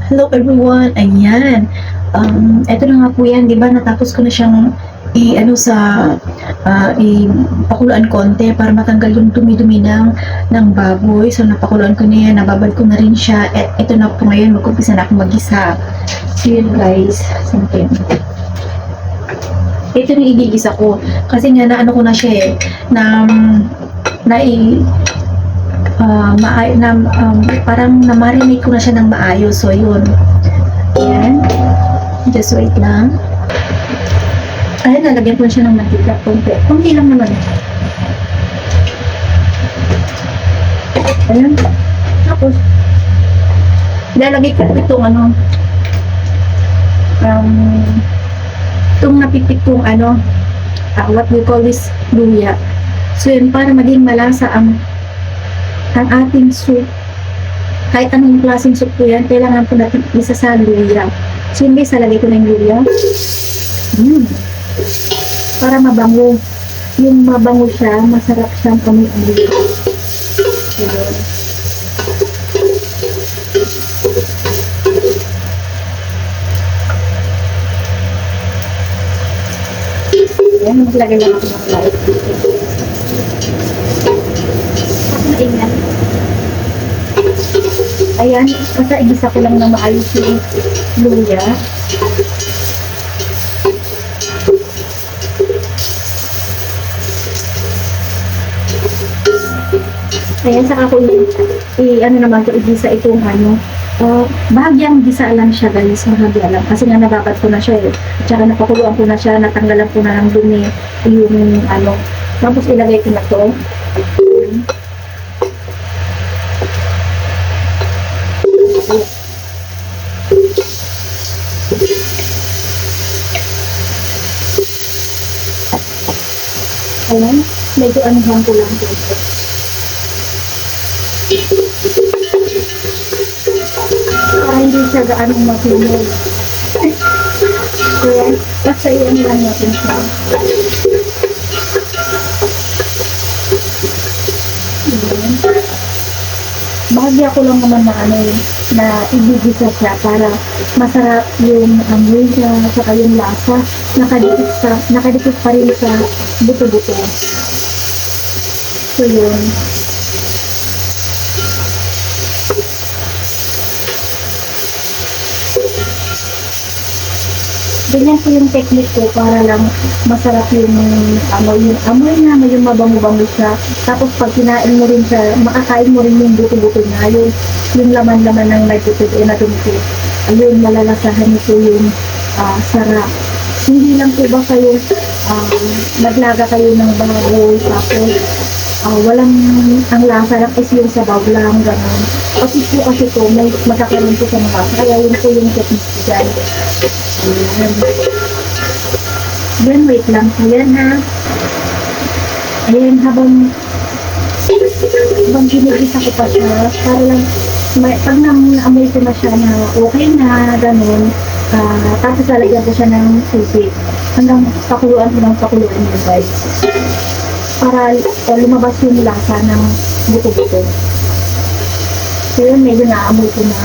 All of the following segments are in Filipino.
Hello everyone, ayan. Eto na nga po yan, di ba natapos ko na siyang i-ano sa ipakuluan konti para matanggal yung dumi-dumi ng baboy. So napakuluan ko na yan, nababad ko na rin siya. At ito na po ngayon, mag-umpisa na akong mag-isa. So yun guys, something. Ito yung igigisa ko. Kasi nga naano ko na siya eh, parang na-marinate ko na siya ng maayos. So, yun. Ayan. Just wait lang. Ayan, lalagyan ko na siya ng mantika. Kunti. Kunti lang naman. Ayan. Tapos, lalagay ko itong itong napipit kong what we call this luya. So, yun, para maging malasa ang ating soup. Kahit anong klaseng soup po yan, kailangan po natin isa sa luya. So yun guys, salagay ko na yung luya. Para mabango. Yung mabango siya, masarap siyang amoy-amoy. Ayan, maglagay lang ako ng light. Maingay. Ayan, basta igisa ko lang na maayos yung luya. Ayan, saka ko naman ko igisa itong bahagyang gisa lang siya guys, bahagya lang. Kasi nga nababad ko na siya eh. Tsaka napakuluan ko na siya, natanggalan ko na ng dumi yung Tapos ilagay ko na to. Ayan, medyo anuhan ko lang dito. Para hindi siya gaanong masunog. Ayan, basta iyan lang natin siya. Ayan. Bahagya ko lang naman na ibigisa siya para masarap yung amoy niya saka yung lasa nakadikit pa rin sa buto-buto. So yun. Ganyan po yung technique ko para lang masarap yung amoy na yung mabango-bango siya. Tapos pag kinain mo rin siya, makakain mo rin yung buto-buto niya, yung laman-laman ng may buto na dumito. Ayun, malalasahan nito yung sarap. Hindi lang po ba kayo naglaga kayo ng baboy tapos walang ang lasa lang is yung sabaw lang, gano'n. Kasi po kasi ito, may magkakaroon po sa mga kaya yun po yung technique ko dyan. Ayan. Then, wait lang po yan ha. Ayan, habang ginigisa ko pa siya, para lang, pag naamoy ko na siya na okay na, gano'n, tapos lalagyan ko siya ng tubig. Hanggang pakuluan ko ng pakuluan niya guys. Para lumabas yung lasa ng buto-buto. So yun, medyo naamoy ko na.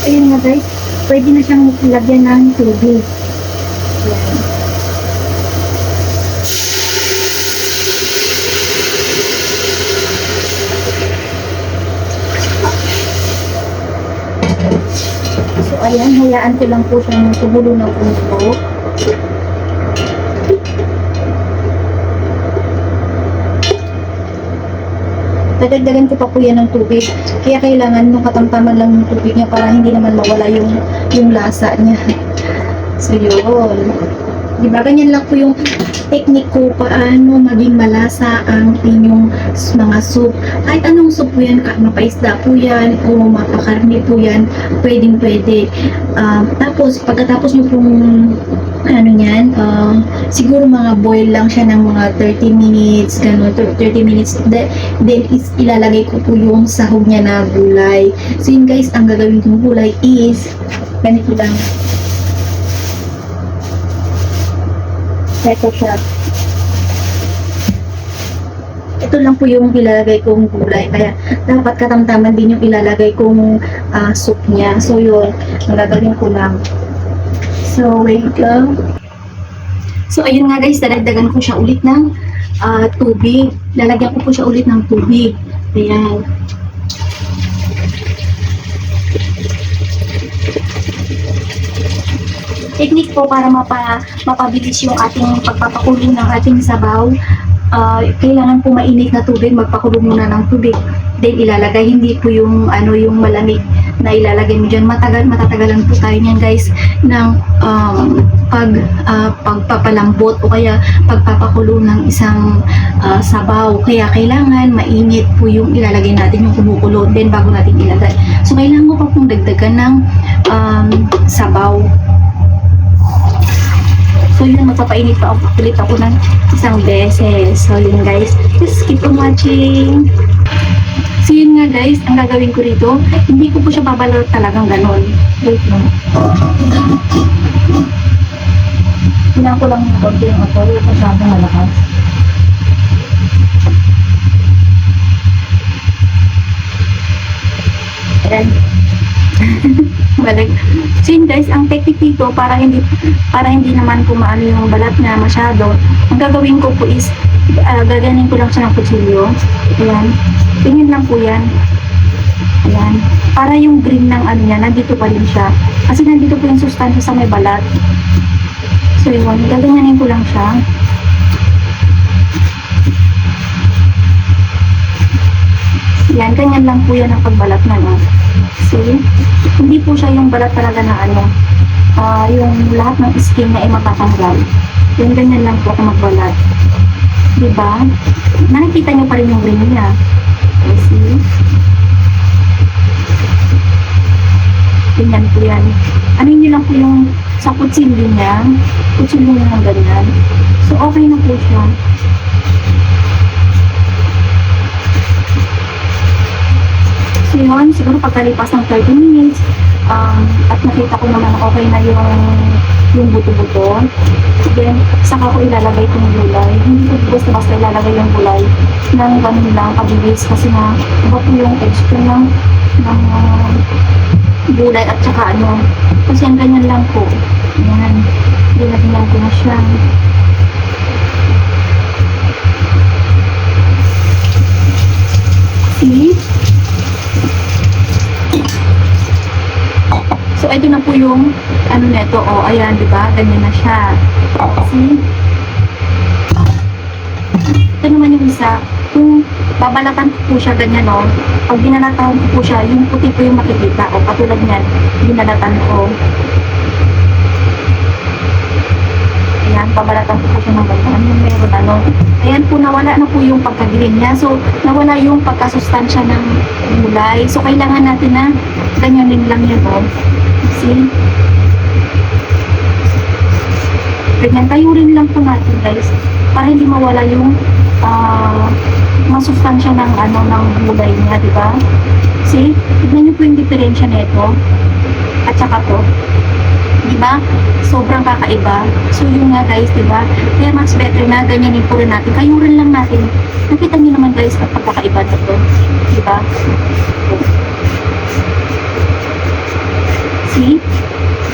Ayun nga guys, pwede na siyang lagyan ng tubig. Ayan. So ayan, hayaan ko lang po siyang tumulo ng kumulo. Dadagdagan ko pa po yan ng tubig. Kaya kailangan nung katamtaman lang yung tubig niya para hindi naman mawala yung lasa niya. So yun. Diba? Ganyan lang po yung technique ko paano maging malasa ang inyong mga soup. Kahit anong soup po yan, mapaisda po yan, o mapakarne po yan, pwedeng pwede. Tapos, pagkatapos nyo pong ano yan, siguro mga boil lang siya ng mga 30 minutes, gano'n, 30 minutes, then ilalagay ko po yung sahog niya na gulay. So yun guys, ang gagawin kong gulay is, ganito lang. Ito siya. Ito lang po yung ilalagay kong gulay. Kaya dapat katamtaman din yung ilalagay kong soup niya. So yun, ang gagawin ko lang. So wait lang. So ayun nga guys, dadagdagan ko siya ulit ng tubig. Lalagyan ko po siya ulit ng tubig. Ayan. Technique po para mapabilis yung ating pagpapakulo ng ating sabaw. Kailangan po mainit na tubig, magpakulo muna ng tubig. Then ilalagay, hindi po yung yung malamig na ilalagay mo dyan. Matatagalan po tayo niyan guys ng pagpapalambot o kaya pagpapakulo ng isang sabaw. Kaya kailangan mainit po yung ilalagay natin, yung kumukulo, then bago natin ilagay. So kailangan mo pa pong dagdagan ng sabaw. So yun, magpapainit pa ulit ako ng isang beses. So yun guys, just keep on watching. So yun nga guys, ang gagawin ko rito, hindi ko po siya babalot talagang ganon. Wait lang. Kailangan ko lang yung konti yung apoy, masyadong malakas. Ayan. Balik. So yun guys, ang technique dito para hindi naman po maano yung balat na masyado, ang gagawin ko po is gaganin ko lang siya ng kutsilyo. Ayan. Tingin lang po yan. Ayan. Para yung green ng ano niya, nandito pa rin siya. Kasi nandito po yung sustansya sa may balat. So yun, gaganyanin ko lang siya. Yan, ganyan lang po yan ang pagbalat na no. See? Hindi po siya yung balat talaga na yung lahat ng skin na ay matatanggal. Yung ganyan lang po ako magbalat. Diba? Nakikita nyo pa rin yung green niya. Okay, see? Ganyan po yan. Ano nyo lang po yung sa kutsilyo niya. Kutsilyo niya ng ganyan. So, okay na po siya. So yun, siguro pagkalipas ng 30 minutes, at nakita ko naman okay na yung buto-buto, then saka ko ilalagay itong gulay. Hindi ko basta-basta ilalagay yung gulay ng ganun lang, kabilis, kasi nga iba po yung texture ng gulay at saka kasi ang ganyan lang po. Ayan, ginagyan ko na siya. See? So, ito na po yung neto. O, ayan, diba? Ganyan na siya. See? Ito naman yung isa. Kung babalatan ko po siya ganyan, o. Pag binalatan ko po siya, yung puti po yung makikita. O, katulad niyan, binalatan ko. Ayan, babalatan ko po siya ng ganyan. Yung meron Ayan po, nawala na po yung pagka-green niya. So, nawala yung pagkasustansya ng gulay. So, kailangan natin na ganyanin lang yun, o. See? Ganyan, kayurin lang po natin guys para hindi mawala yung masustansya ng ng gulay niya, di ba? See? Tignan niyo po yung diferensya nito at saka to. Di ba? Sobrang kakaiba. So yun nga guys, di ba? Kaya mas better na ganyanin po rin natin. Kayurin lang natin. Nakita niyo naman guys ang pagkakaiba na to. Di ba? See?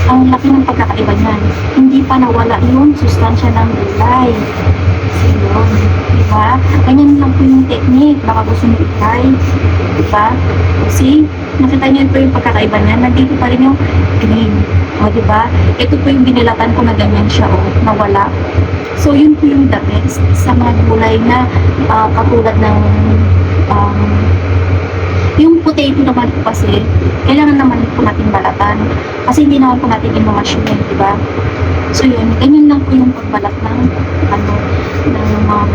Ang laki ng pagkakaiba niyan. Hindi pa nawala yung sustansya ng gulay. See yun? Diba? Ganyan lang po yung technique. Baka gusto nyo i-try. Diba? See? Nakita nyo po yung pagkakaiba niyan. Nandito pa rin yung green. O, diba? Ito po yung binilatan ko na ganyan siya. O, nawala. So, yun po yung the best sa mga gulay na katulad ng yung potato naman po kasi, kailangan naman po natin balatan. Kasi hindi naman po natin i-mash yun, diba? So yun, ganyan lang po yung pagbalat ng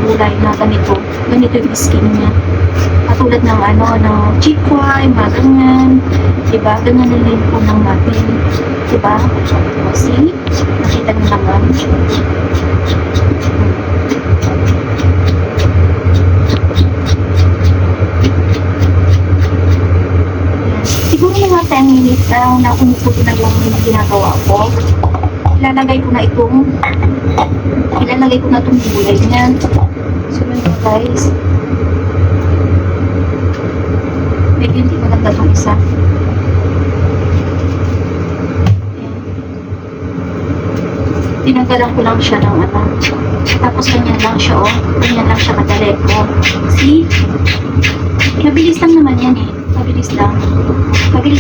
gulay na ganito yung skin niya. Katulad ng ng chikway, mga ganyan. Diba? Ganyan na rin po ng natin. Diba? O, see? Nakita niyo naman. Siguro mga 10 minutes na umuputi na lang yung ginagawa ko. Ilalagay ko na itong gulay niyan. So, yun mga guys. Medyo hindi maganda itong isa. Tinanggalan ko lang siya ng tapos ganyan lang siya, oh. Ganyan lang siya kadali, oh. See? Mabilis lang naman yan, eh. Mabilis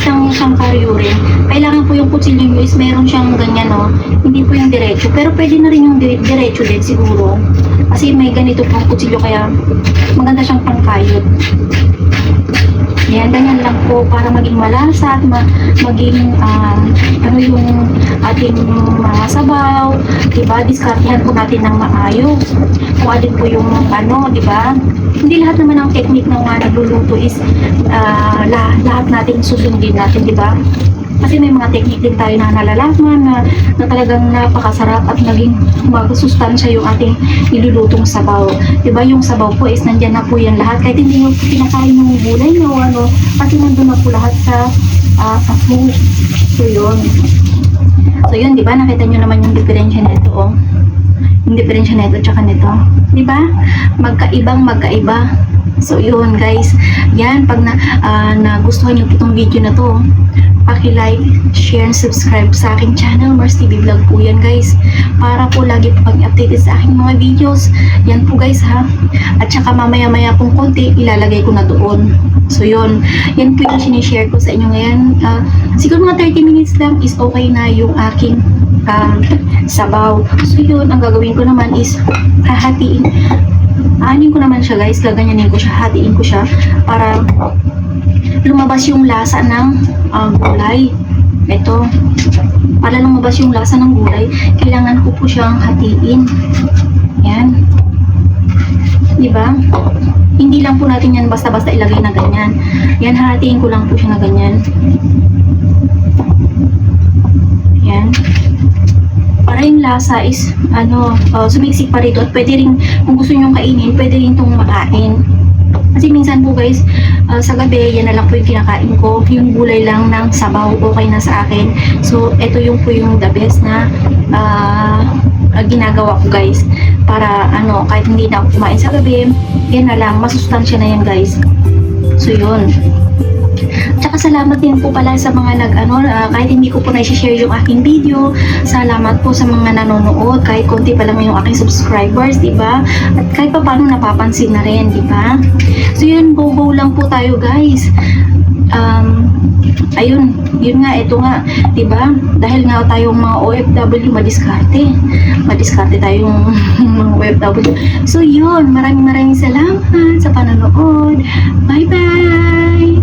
lang siyang karyurin. Kailangan po yung kutsilyo nyo is meron siyang ganyan, oh. Hindi po yung diretso. Pero pwede na rin yung diretso din siguro. Kasi may ganito pong kutsilyo kaya maganda siyang pangkayod. Yan, ganyan lang po para maging malasa at maging yung ating mga sabaw, diba? Diskartehan po natin ng maayos. Kung alin po yung diba? Hindi lahat naman ng technique ng nagluluto is lahat natin susundin natin, diba? Kasi may mga technique din tayo na nalalaman na talagang napakasarap at naging magsustansya yung ating nilulutong sabaw. Diba yung sabaw po is nandyan na po yan lahat. Kahit hindi mo pinakain ng gulay nyo, kasi nandun na po lahat sa food. So yun, diba? Nakita nyo naman yung diferensya nito, oh. Yung diferensya nito tsaka nito. Diba? Magkaiba. So yun guys, yan pag nagustuhan niyo itong video na to, paki-like, share, and subscribe sa aking channel, Mars TV Vlog po yan guys, para po lagi po kami updated sa aking mga videos. Yan po guys ha. At saka mamaya pong konti ilalagay ko na doon. So yun, yan po yung sinishare ko sa inyo ngayon. Siguro mga 30 minutes lang is okay na yung aking sabaw. So yun, ang gagawin ko naman is hahatiin. Aanin ko naman siya guys, gaganyanin ko siya, hatiin ko siya para lumabas yung lasa ng gulay. Ito, para lumabas yung lasa ng gulay, kailangan ko po siyang hatiin. Yan. Diba? Hindi lang po natin yan basta-basta ilagay na ganyan. Yan, hatiin ko lang po siya na ganyan. Yan. Para yung lasa is sumiksik pa rito at pwede rin, kung gusto nyo kainin, pwede rin itong makain. Kasi minsan po guys, sa gabi, yan na lang po yung kinakain ko. Yung gulay lang ng sabaw, okay na sa akin. So, ito yung po yung the best na ginagawa ko guys. Para kahit hindi na ako kumain sa gabi, yan na lang, masustansya na yan guys. So, yun. Tsaka salamat din po pala sa mga kahit hindi ko po na-share yung aking video. Salamat po sa mga nanonood, kahit konti pa lang yung aking subscribers, diba? At kahit pa paano napapansin na rin, diba? So yun, go lang po tayo guys. Ayun, yun nga, ito nga, diba? Dahil nga tayong mga OFW, madiskarte tayong mga OFW. So yun, maraming salamat sa panonood. Bye bye!